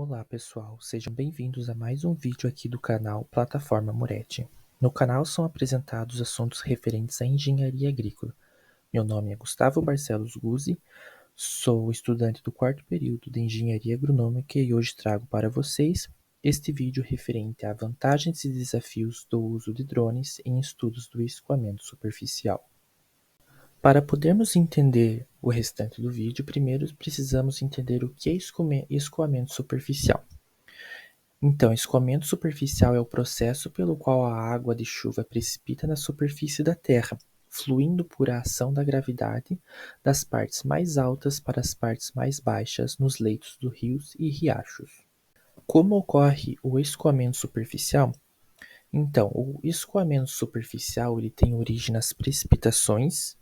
Olá pessoal, sejam bem-vindos a mais um vídeo aqui do canal Plataforma Moretti. No canal são apresentados assuntos referentes à engenharia agrícola. Meu nome é Gustavo Barcelos Guzzi, sou estudante do quarto período de engenharia agronômica e hoje trago para vocês este vídeo referente a vantagens e desafios do uso de drones em estudos do escoamento superficial. Para podermos entender o restante do vídeo, primeiro precisamos entender o que é escoamento superficial. Então, escoamento superficial é o processo pelo qual a água de chuva precipita na superfície da terra, fluindo por ação da gravidade das partes mais altas para as partes mais baixas nos leitos dos rios e riachos. Como ocorre o escoamento superficial? Então, o escoamento superficial ele tem origem nas precipitações,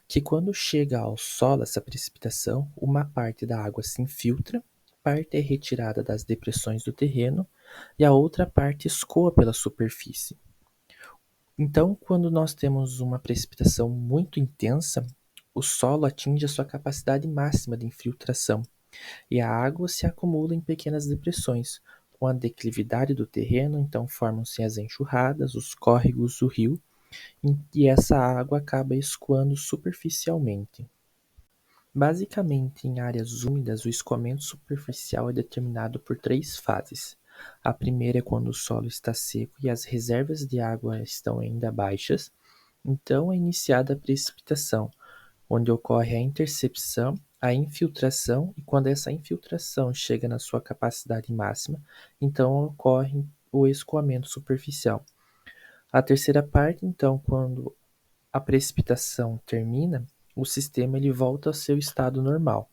que quando chega ao solo essa precipitação, uma parte da água se infiltra, parte é retirada das depressões do terreno e a outra parte escoa pela superfície. Então, quando nós temos uma precipitação muito intensa, o solo atinge a sua capacidade máxima de infiltração e a água se acumula em pequenas depressões. Com a declividade do terreno, então formam-se as enxurradas, os córregos do rio, e essa água acaba escoando superficialmente. Basicamente, em áreas úmidas, o escoamento superficial é determinado por três fases. A primeira é quando o solo está seco e as reservas de água estão ainda baixas, então é iniciada a precipitação, onde ocorre a intercepção, a infiltração, e quando essa infiltração chega na sua capacidade máxima, então ocorre o escoamento superficial. A terceira parte, então, quando a precipitação termina, o sistema ele volta ao seu estado normal.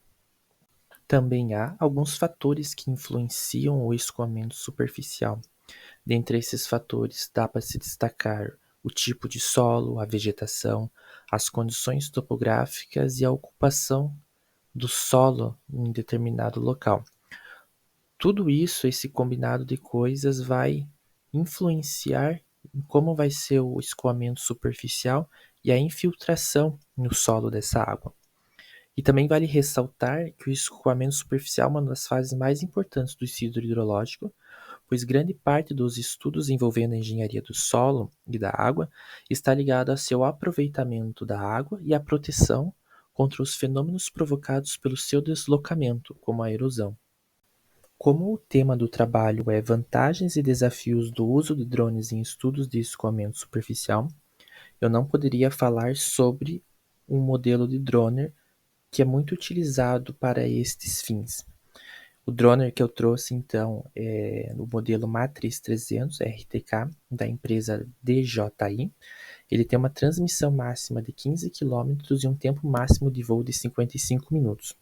Também há alguns fatores que influenciam o escoamento superficial. Dentre esses fatores, dá para se destacar o tipo de solo, a vegetação, as condições topográficas e a ocupação do solo em determinado local. Tudo isso, esse combinado de coisas, vai influenciar em como vai ser o escoamento superficial e a infiltração no solo dessa água. E também vale ressaltar que o escoamento superficial é uma das fases mais importantes do estudo hidrológico, pois grande parte dos estudos envolvendo a engenharia do solo e da água está ligada ao seu aproveitamento da água e à proteção contra os fenômenos provocados pelo seu deslocamento, como a erosão. Como o tema do trabalho é vantagens e desafios do uso de drones em estudos de escoamento superficial, eu não poderia falar sobre um modelo de drone que é muito utilizado para estes fins. O drone que eu trouxe, então, é o modelo Matrix 300 RTK, da empresa DJI. Ele tem uma transmissão máxima de 15 km e um tempo máximo de voo de 55 minutos.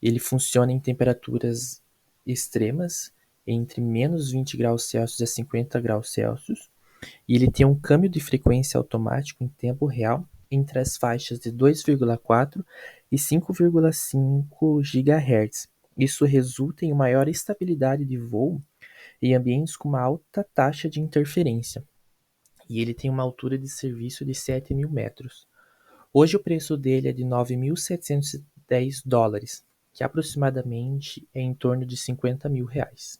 Ele funciona em temperaturas extremas, entre menos 20 graus Celsius a 50 graus Celsius, e ele tem um câmbio de frequência automático em tempo real entre as faixas de 2,4 e 5,5 GHz. Isso resulta em maior estabilidade de voo em ambientes com uma alta taxa de interferência. E ele tem uma altura de serviço de 7.000 metros. Hoje o preço dele é de 9.710 dólares, que aproximadamente é em torno de 50 mil reais.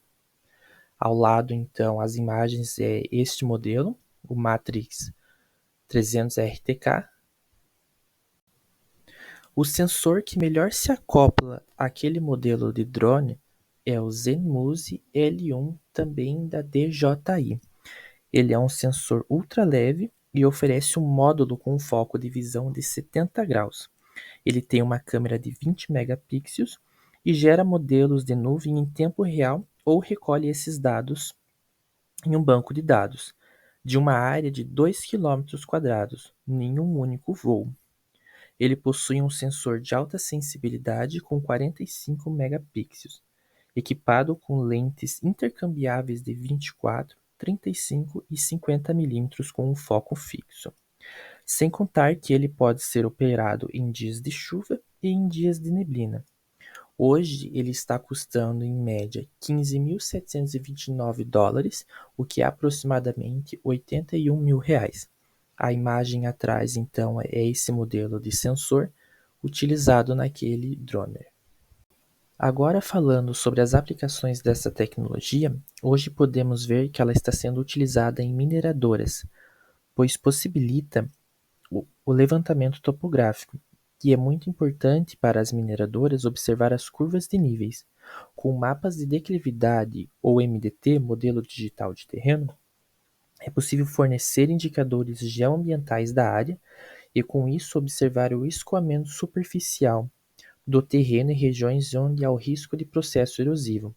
Ao lado, então, as imagens é este modelo, o Matrix 300 RTK. O sensor que melhor se acopla àquele modelo de drone é o Zenmuse L1, também da DJI. Ele é um sensor ultra leve e oferece um módulo com foco de visão de 70 graus. Ele tem uma câmera de 20 megapixels e gera modelos de nuvem em tempo real ou recolhe esses dados em um banco de dados, de uma área de 2 km² em um único voo. Ele possui um sensor de alta sensibilidade com 45 megapixels, equipado com lentes intercambiáveis de 24, 35 e 50 mm com um foco fixo. Sem contar que ele pode ser operado em dias de chuva e em dias de neblina. Hoje ele está custando em média 15.729 dólares, o que é aproximadamente 81 mil reais. A imagem atrás, então, é esse modelo de sensor utilizado naquele drone. Agora falando sobre as aplicações dessa tecnologia, hoje podemos ver que ela está sendo utilizada em mineradoras, pois possibilita o levantamento topográfico, que é muito importante para as mineradoras observar as curvas de níveis. Com mapas de declividade ou MDT, modelo digital de terreno, é possível fornecer indicadores geoambientais da área e, com isso, observar o escoamento superficial do terreno em regiões onde há o risco de processo erosivo.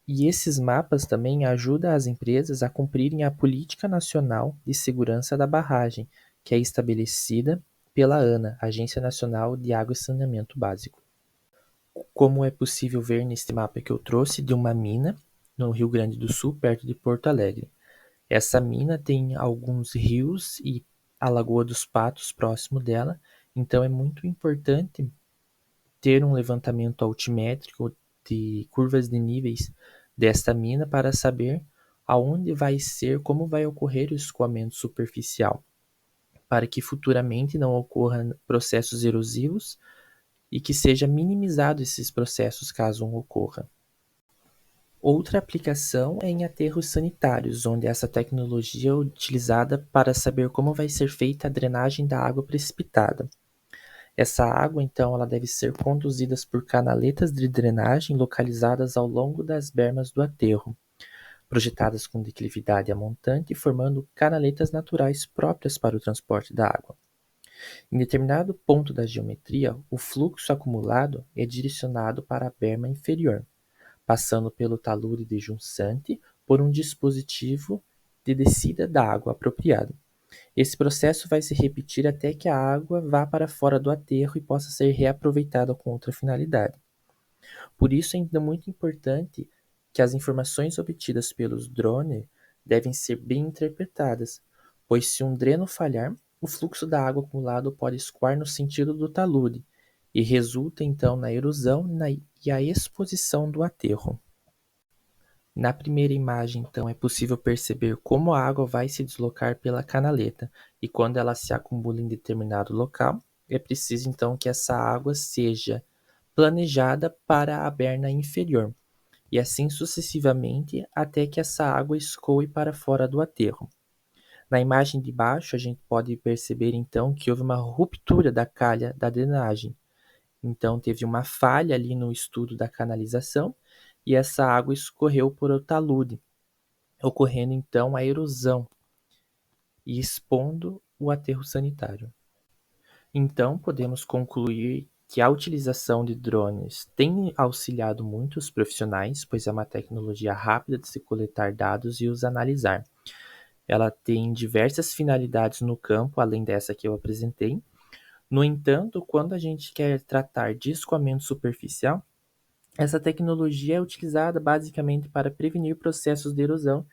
E esses mapas também ajudam as empresas a cumprirem a Política Nacional de Segurança da Barragem, que é estabelecida pela ANA, Agência Nacional de Água e Saneamento Básico. Como é possível ver neste mapa que eu trouxe de uma mina no Rio Grande do Sul, perto de Porto Alegre. Essa mina tem alguns rios e a Lagoa dos Patos próximo dela, então é muito importante ter um levantamento altimétrico de curvas de níveis desta mina para saber aonde vai ser, como vai ocorrer o escoamento superficial, para que futuramente não ocorram processos erosivos e que seja minimizado esses processos caso um ocorra. Outra aplicação é em aterros sanitários, onde essa tecnologia é utilizada para saber como vai ser feita a drenagem da água precipitada. Essa água, então, ela deve ser conduzida por canaletas de drenagem localizadas ao longo das bermas do aterro, projetadas com declividade a montante, formando canaletas naturais próprias para o transporte da água. Em determinado ponto da geometria, o fluxo acumulado é direcionado para a berma inferior, passando pelo talude de junçante por um dispositivo de descida da água apropriado. Esse processo vai se repetir até que a água vá para fora do aterro e possa ser reaproveitada com outra finalidade. Por isso é ainda muito importante que as informações obtidas pelos drones devem ser bem interpretadas, pois se um dreno falhar, o fluxo da água acumulado pode escoar no sentido do talude e resulta então na erosão e a exposição do aterro. Na primeira imagem, então, é possível perceber como a água vai se deslocar pela canaleta, e quando ela se acumula em determinado local, é preciso então que essa água seja planejada para a berna inferior, e assim sucessivamente até que essa água escoe para fora do aterro. Na imagem de baixo, a gente pode perceber então que houve uma ruptura da calha da drenagem. Então teve uma falha ali no estudo da canalização e essa água escorreu por o talude, ocorrendo então a erosão e expondo o aterro sanitário. Então podemos concluir que a utilização de drones tem auxiliado muitos profissionais, pois é uma tecnologia rápida de se coletar dados e os analisar. Ela tem diversas finalidades no campo, além dessa que eu apresentei. No entanto, quando a gente quer tratar de escoamento superficial, essa tecnologia é utilizada basicamente para prevenir processos de erosão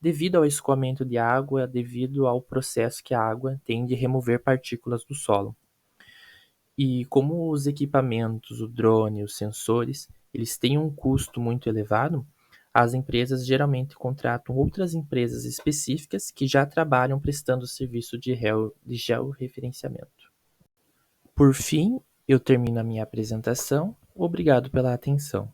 devido ao escoamento de água, devido ao processo que a água tem de remover partículas do solo. E como os equipamentos, o drone, os sensores, eles têm um custo muito elevado, as empresas geralmente contratam outras empresas específicas que já trabalham prestando serviço de georreferenciamento. Por fim, eu termino a minha apresentação. Obrigado pela atenção.